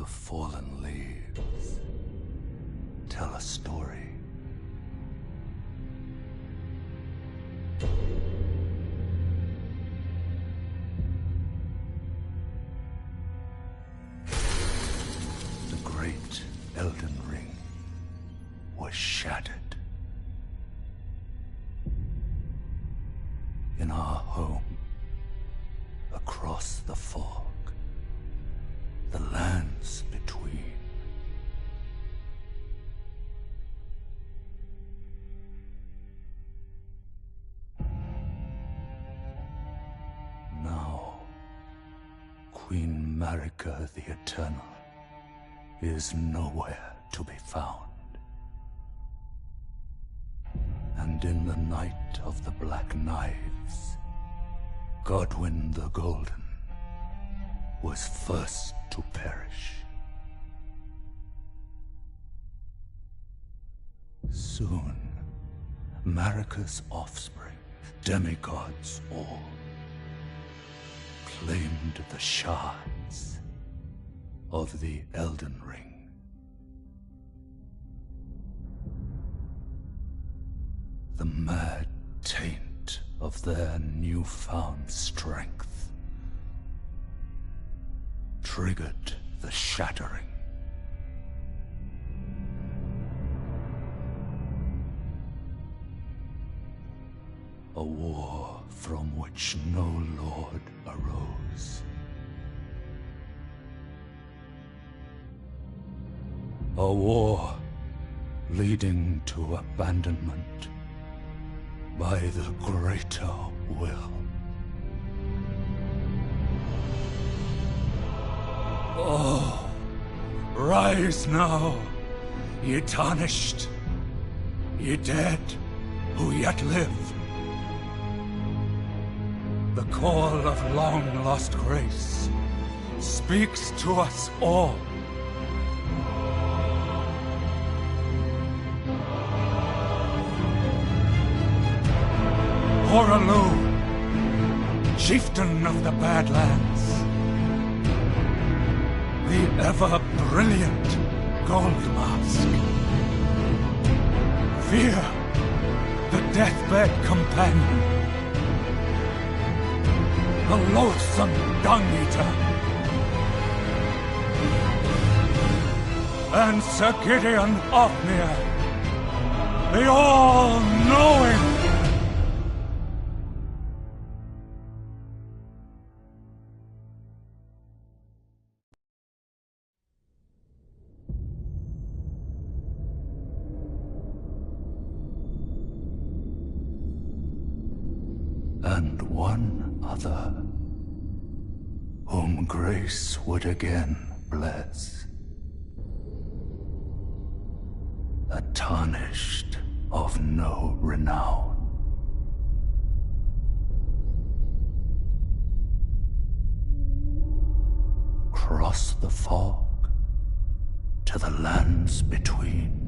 The fallen leaves tell a story. The great Elden Ring was shattered. In our home, across the fog, the lands between. Now, Queen Marika the Eternal is nowhere to be found. And in the night of the Black Knives, Godwyn the Golden was first to perish. Soon, Marika's offspring, demigods all, claimed the shards of the Elden Ring. The mad taint of their newfound strength triggered the shattering. A war from which no lord arose. A war leading to abandonment by the greater will. Oh, rise now, ye tarnished, ye dead who yet live. The call of long-lost grace speaks to us all. Horalu, chieftain of the Badlands, the ever-brilliant Gold Mask. Fear, the deathbed companion, the loathsome Dung-Eater, and Sir Gideon Ofnir, the all-knowing. And one other, whom grace would again bless. A tarnished of no renown. Cross the fog to the lands between.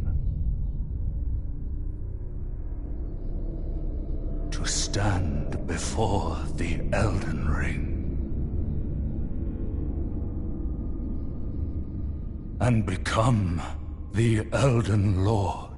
To stand before the Elden Ring and become the Elden Lord.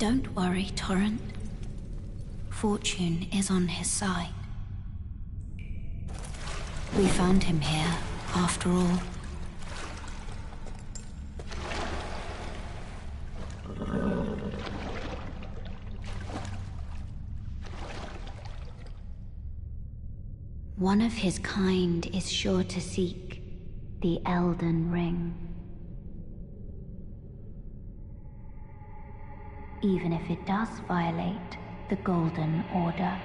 Don't worry, Torrent. Fortune is on his side. We found him here, after all. One of his kind is sure to seek the Elden Ring. Even if it does violate the Golden Order.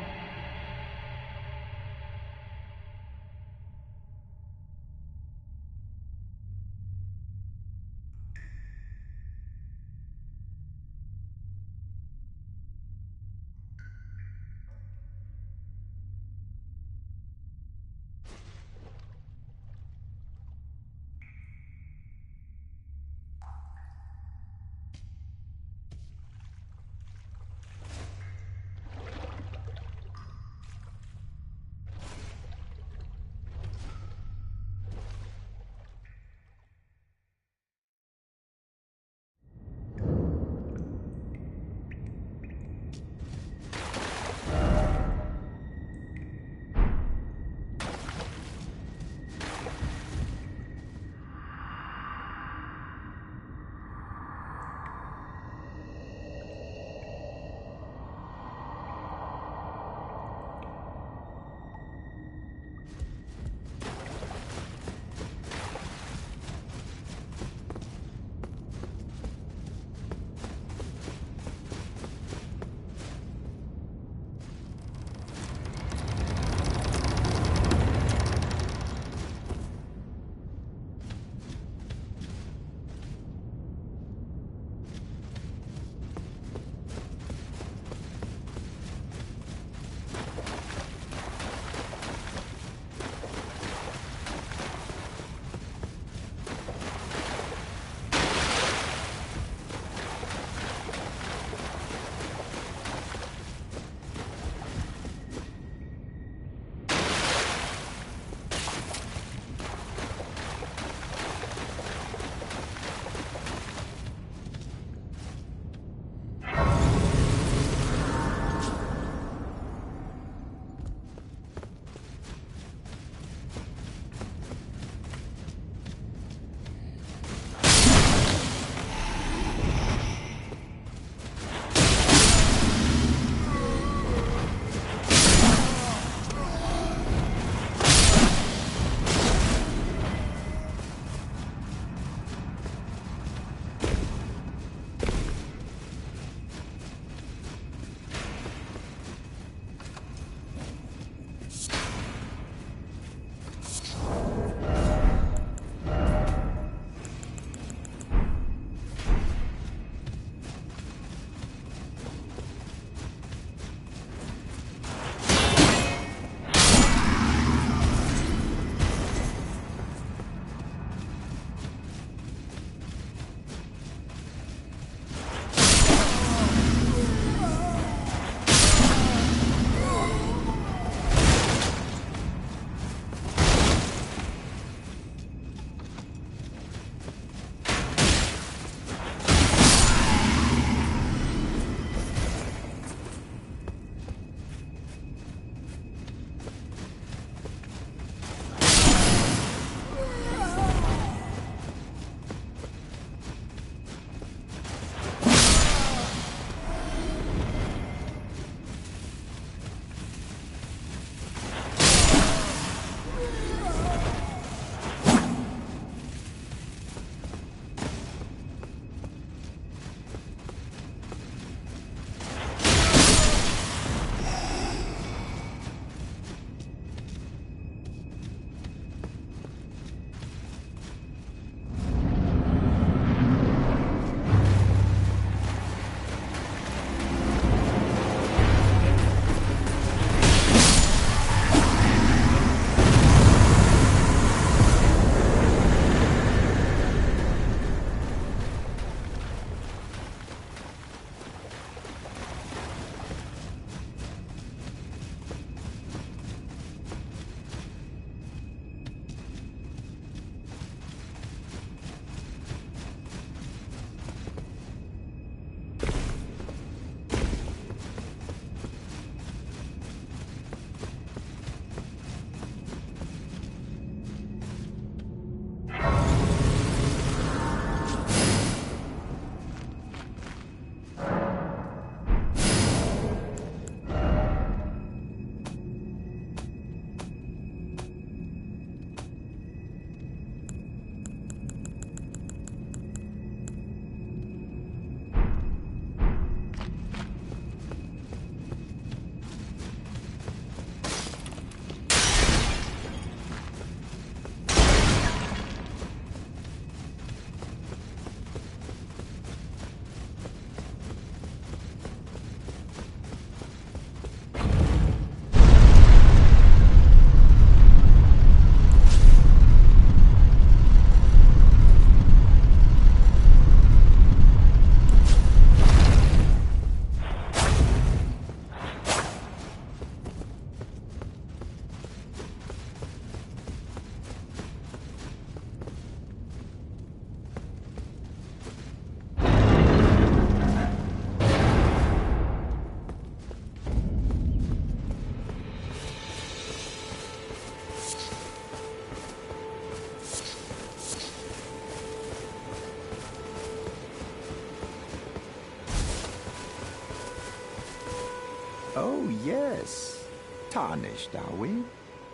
Oh, yes. Tarnished, are we?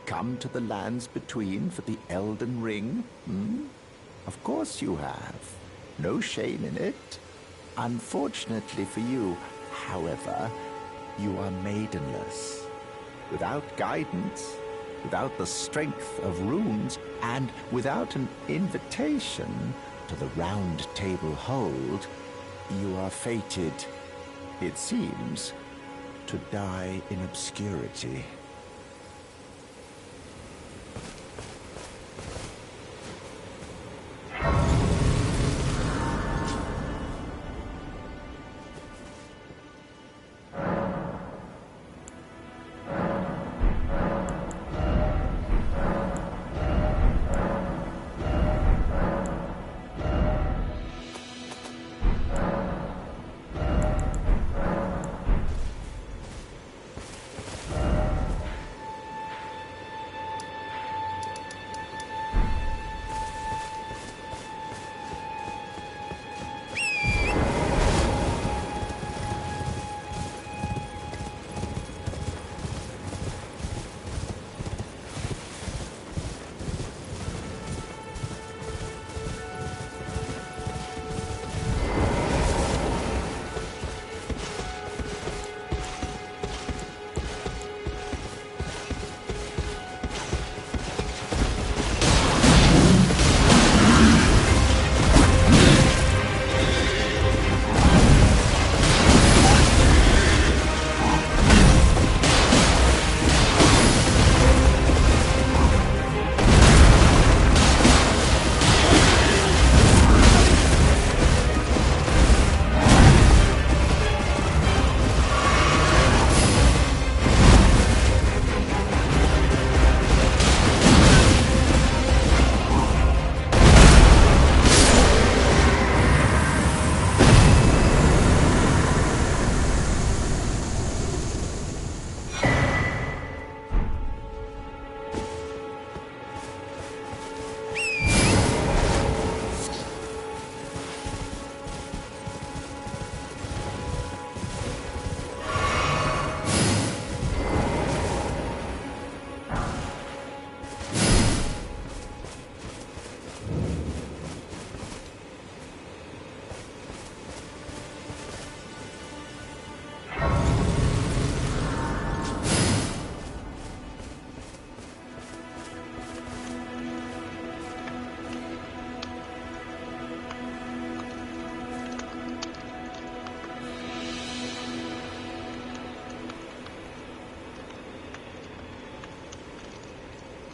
Come to the lands between for the Elden Ring, hmm? Of course you have. No shame in it. Unfortunately for you, however, you are maidenless. Without guidance, without the strength of runes, and without an invitation to the Round Table Hold, you are fated, it seems, to die in obscurity.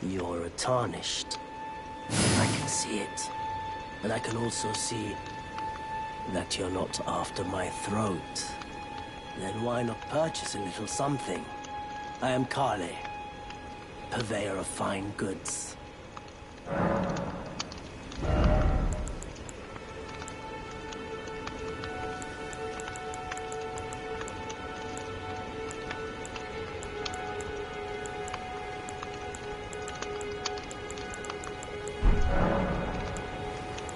You're tarnished. I can see it. And I can also see that you're not after my throat. Then why not purchase a little something? I am Kale, purveyor of fine goods.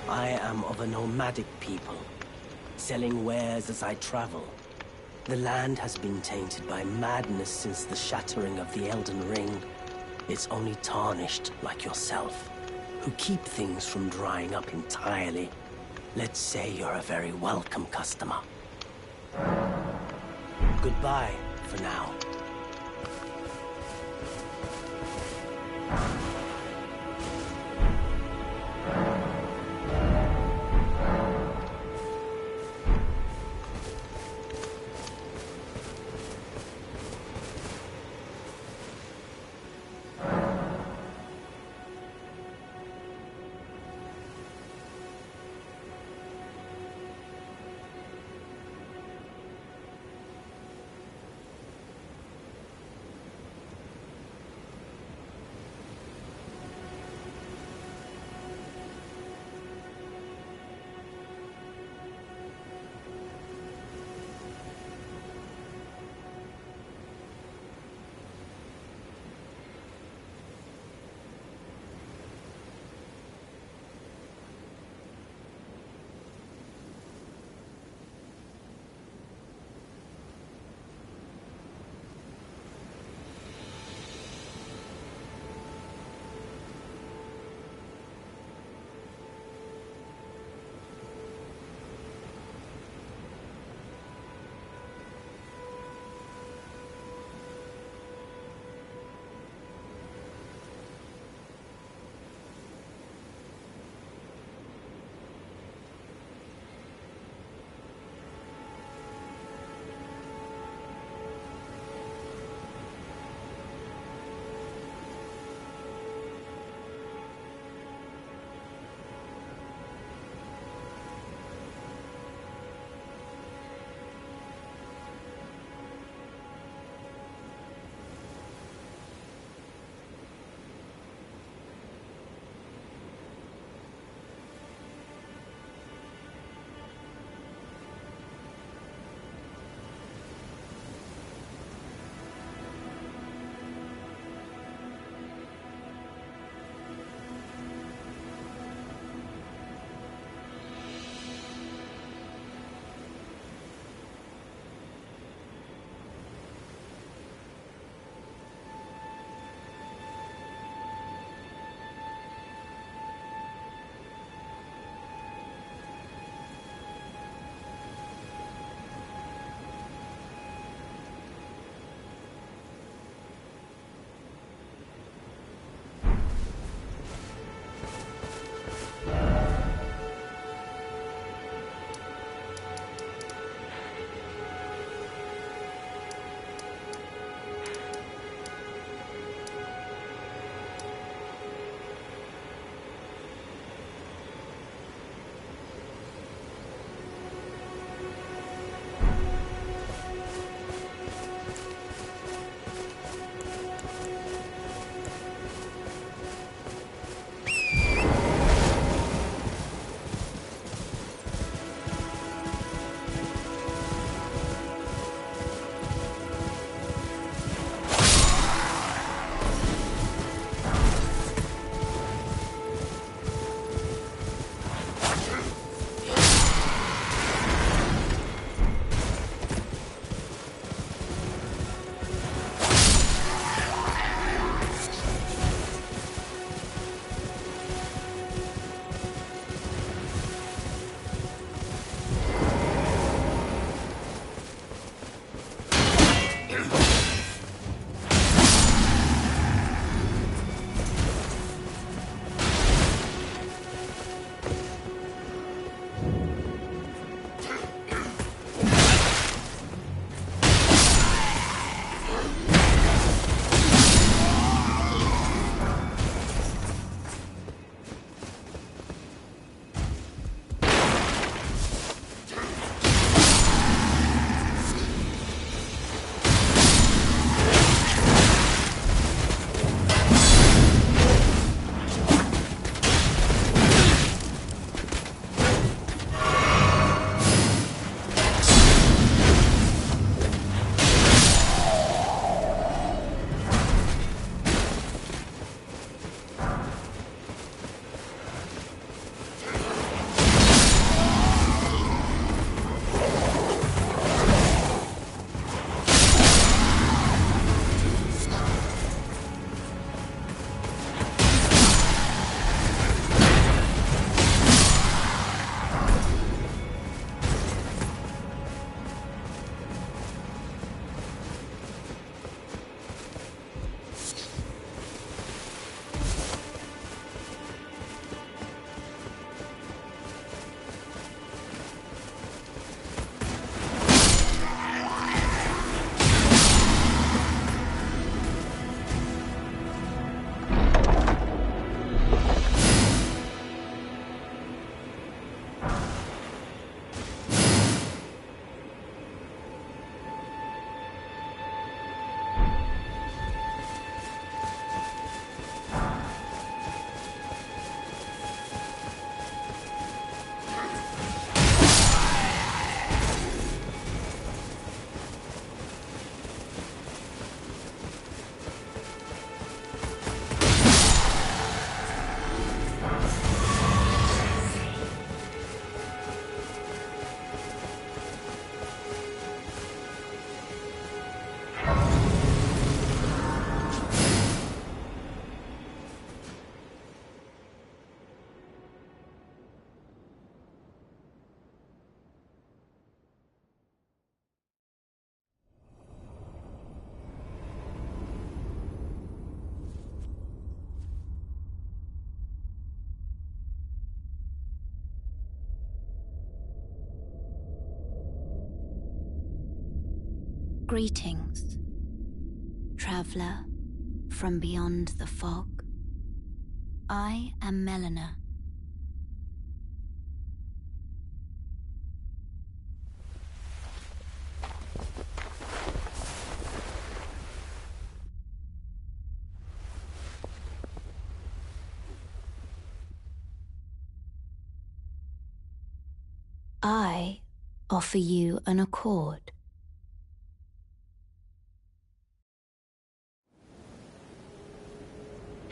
I am of a nomadic people, selling wares as I travel. The land has been tainted by madness since the shattering of the Elden Ring. It's only tarnished like yourself, who keep things from drying up entirely. Let's say you're a very welcome customer. Goodbye for now. Greetings, traveler from beyond the fog. I am Melina. I offer you an accord.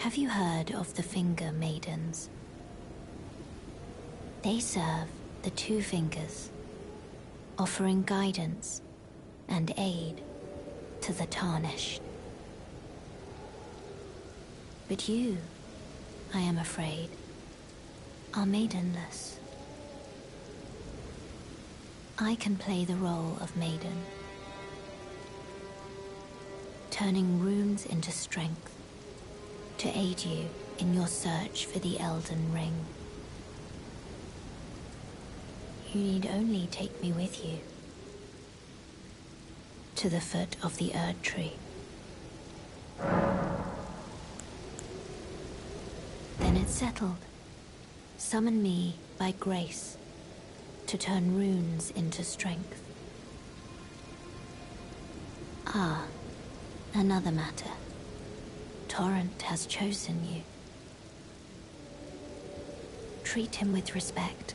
Have you heard of the Finger Maidens? They serve the Two Fingers, offering guidance and aid to the Tarnished. But you, I am afraid, are maidenless. I can play the role of maiden, turning runes into strength to aid you in your search for the Elden Ring. You need only take me with you to the foot of the Erd Tree. Then it's settled. Summon me by grace to turn runes into strength. Ah, another matter. Torrent has chosen you. Treat him with respect.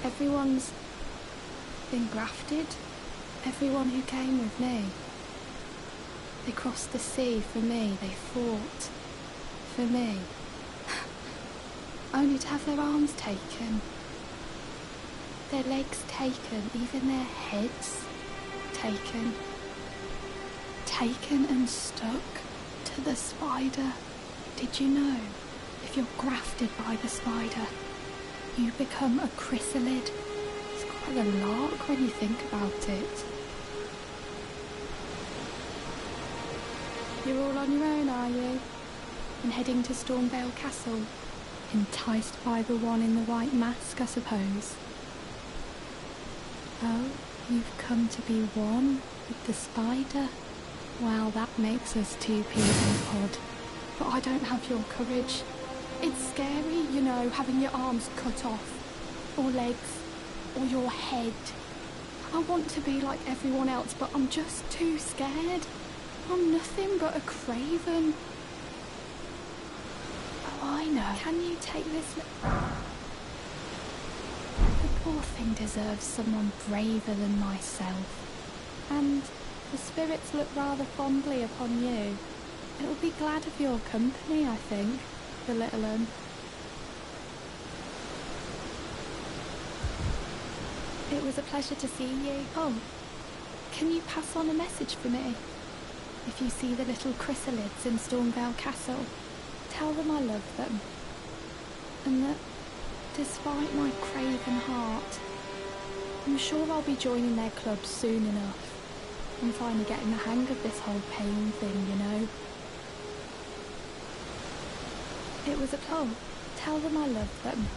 Everyone's been grafted. Everyone who came with me. They crossed the sea for me. They fought. for me. Only to have their arms taken, their legs taken, even their heads taken. Taken and stuck to the spider. Did you know, if you're grafted by the spider, you become a chrysalid? It's quite a lark when you think about it. You're all on your own, are you? And heading to Stormvale Castle? Enticed by the one in the white mask, I suppose. Oh, you've come to be one with the spider? Well, that makes us two peas in a pod. But I don't have your courage. It's scary, you know, having your arms cut off, or legs, or your head. I want to be like everyone else, but I'm just too scared. I'm nothing but a craven. Oh, I know. Can you take this? The poor thing deserves someone braver than myself. And the spirits look rather fondly upon you. It'll be glad of your company, I think, the little un. It was a pleasure to see you. Oh, can you pass on a message for me? If you see the little chrysalids in Stormvale Castle, tell them I love them. And that, despite my craven heart, I'm sure I'll be joining their club soon enough. I'm finally getting the hang of this whole pain thing, you know. It was a oh, tell them I love them.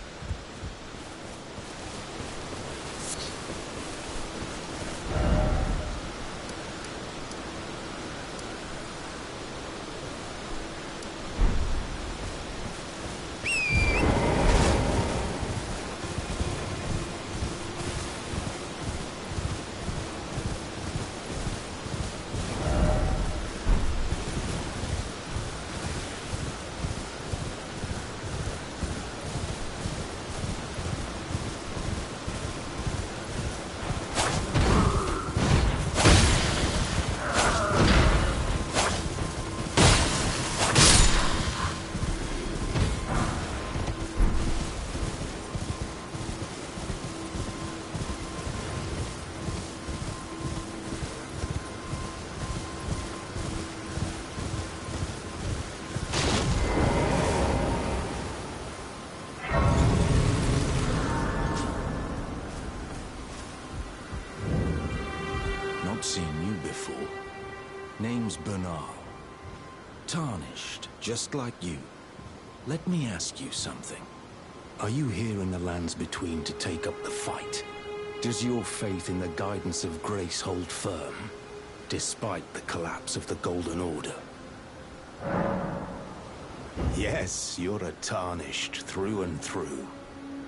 Seen you before. Name's Bernal. Tarnished, just like you. Let me ask you something. Are you here in the lands between to take up the fight? Does your faith in the guidance of grace hold firm, despite the collapse of the Golden Order? Yes, you're a Tarnished through and through.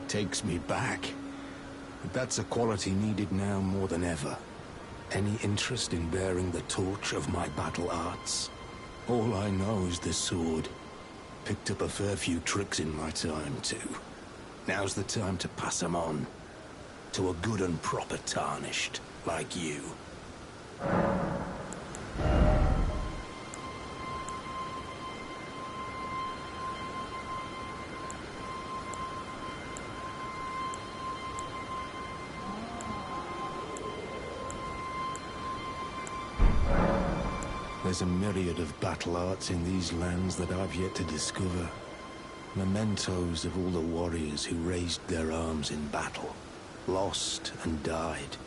Takes me back. But that's a quality needed now more than ever. Any interest in bearing the torch of my battle arts? All I know is the sword. Picked up a fair few tricks in my time, too. Now's the time to pass them on. To a good and proper Tarnished, like you. There's a myriad of battle arts in these lands that I've yet to discover. Mementos of all the warriors who raised their arms in battle, lost and died.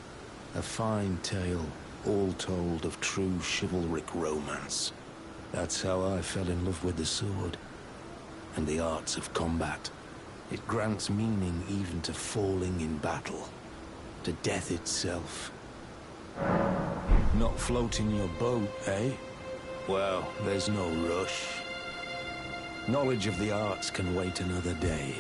A fine tale, all told of true chivalric romance. That's how I fell in love with the sword, and the arts of combat. It grants meaning even to falling in battle, to death itself. Not floating your boat, eh? Well, there's no rush. Knowledge of the arts can wait another day.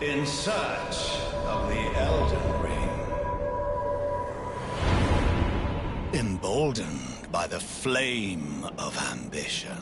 In search of the Elden Ring. Emboldened by the flame of ambition.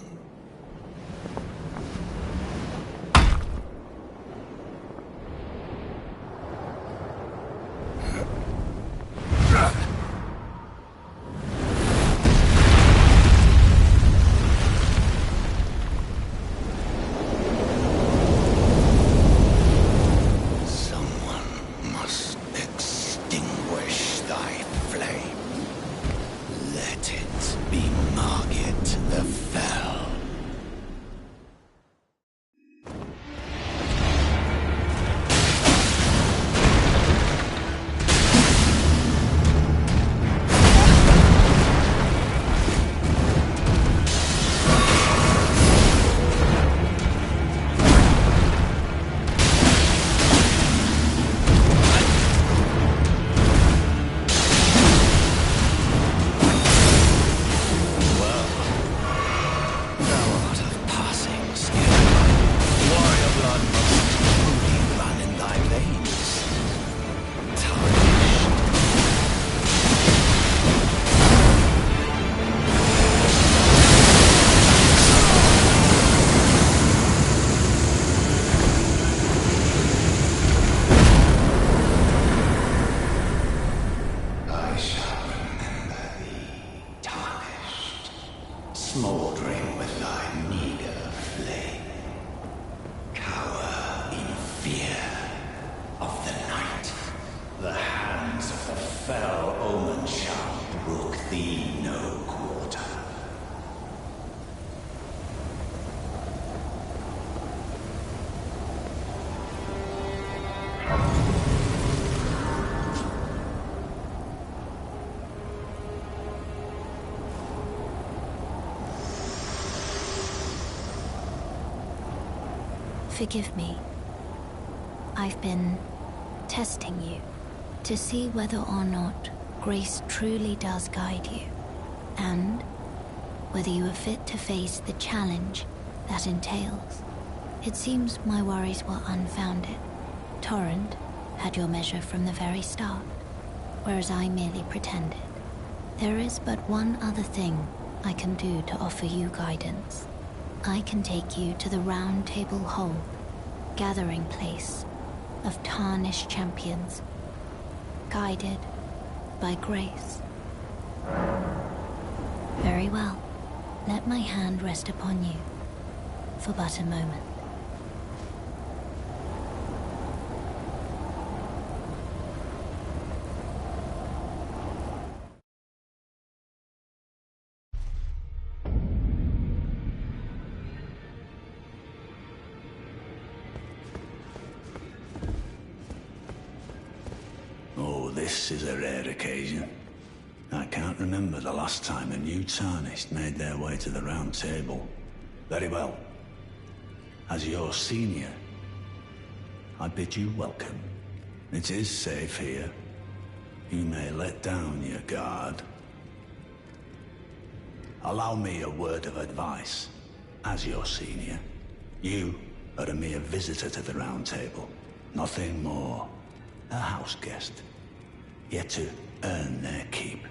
Smoldering with thy meager flame, cower in fear of the night. The hands of the fell omen shall brook thee no quarter. Forgive me. I've been testing you to see whether or not grace truly does guide you, and whether you are fit to face the challenge that entails. It seems my worries were unfounded. Torrent had your measure from the very start, whereas I merely pretended. There is but one other thing I can do to offer you guidance. I can take you to the Round Table Hold, gathering place of tarnished champions, guided by grace. Very well. Let my hand rest upon you for but a moment. This is a rare occasion. I can't remember the last time a new Tarnished made their way to the Round Table. Very well. As your senior, I bid you welcome. It is safe here. You may let down your guard. Allow me a word of advice. As your senior, you are a mere visitor to the Round Table. Nothing more. A house guest. Yet to earn their keep.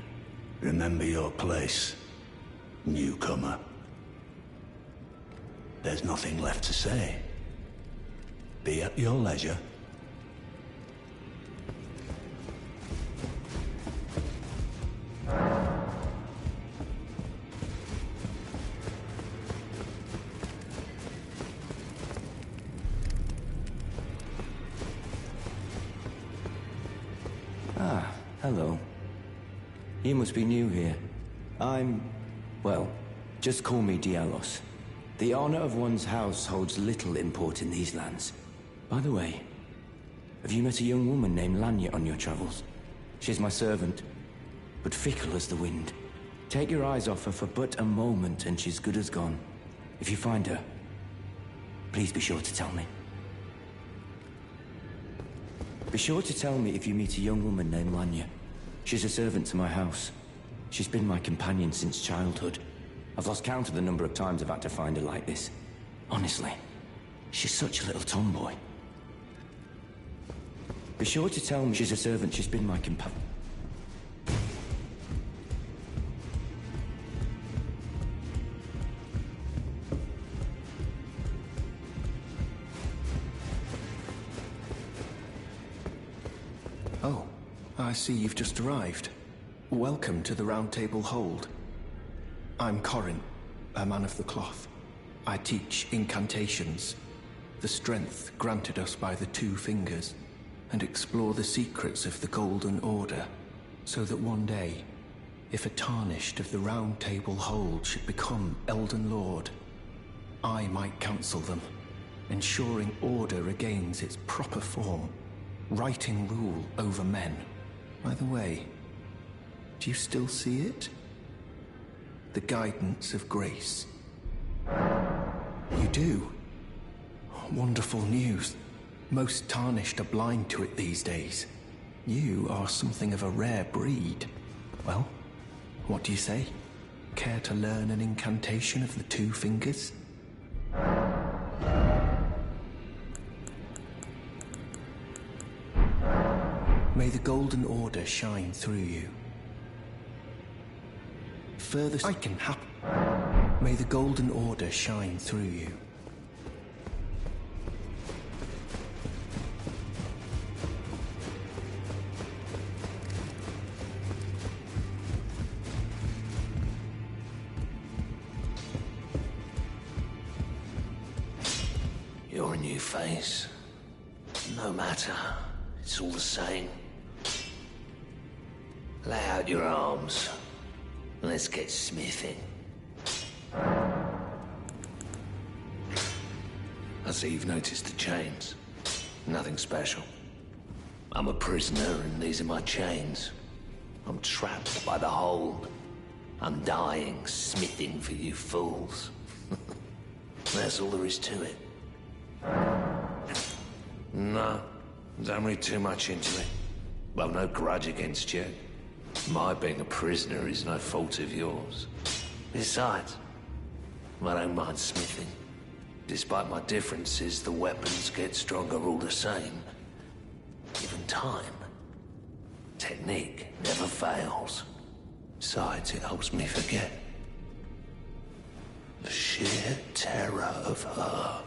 Remember your place, newcomer. There's nothing left to say. Be at your leisure. Hello. You must be new here. Well, just call me Dialos. The honor of one's house holds little import in these lands. By the way, have you met a young woman named Lanya on your travels? She's my servant, but fickle as the wind. Take your eyes off her for but a moment and she's good as gone. If you find her, please be sure to tell me. Be sure to tell me if you meet a young woman named Lanya. She's a servant to my house. She's been my companion since childhood. I've lost count of the number of times I've had to find her like this. Honestly, she's such a little tomboy. Be sure to tell me she's a servant. She's been my companion. Oh, I see you've just arrived. Welcome to the Round Table Hold. I'm Corin, a man of the cloth. I teach incantations, the strength granted us by the Two Fingers, and explore the secrets of the Golden Order, so that one day, if a Tarnished of the Round Table Hold should become Elden Lord, I might counsel them, ensuring order regains its proper form, righting rule over men. By the way, do you still see it? The guidance of grace. You do? Wonderful news. Most Tarnished are blind to it these days. You are something of a rare breed. Well, what do you say? Care to learn an incantation of the Two Fingers? May the Golden Order shine through you. Further I can happen. May the Golden Order shine through you. You're a new face. No matter. It's all the same. Lay out your arms. Let's get smithing. I see you've noticed the chains. Nothing special. I'm a prisoner and these are my chains. I'm trapped by the hold. I'm dying, smithing for you fools. That's all there is to it. No, don't read too much into it. Well, no grudge against you. My being a prisoner is no fault of yours. Besides, I don't mind smithing. Despite my differences, the weapons get stronger all the same. Given time, technique never fails. Besides, it helps me forget the sheer terror of her.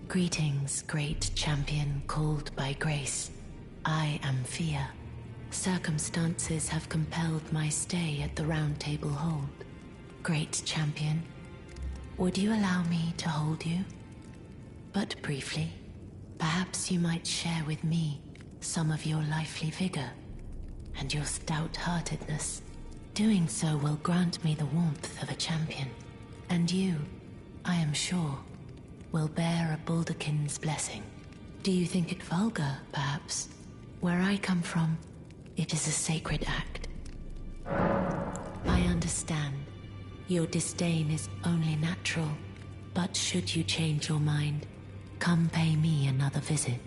Greetings, great champion called by grace. I am Fia. Circumstances have compelled my stay at the Round Table Hold. Great champion, would you allow me to hold you? But briefly, perhaps you might share with me some of your lively vigor and your stout-heartedness. Doing so will grant me the warmth of a champion, and you, I am sure, will bear a Baldakin's blessing. Do you think it vulgar, perhaps? Where I come from, it is a sacred act. I understand. Your disdain is only natural. But should you change your mind, come pay me another visit.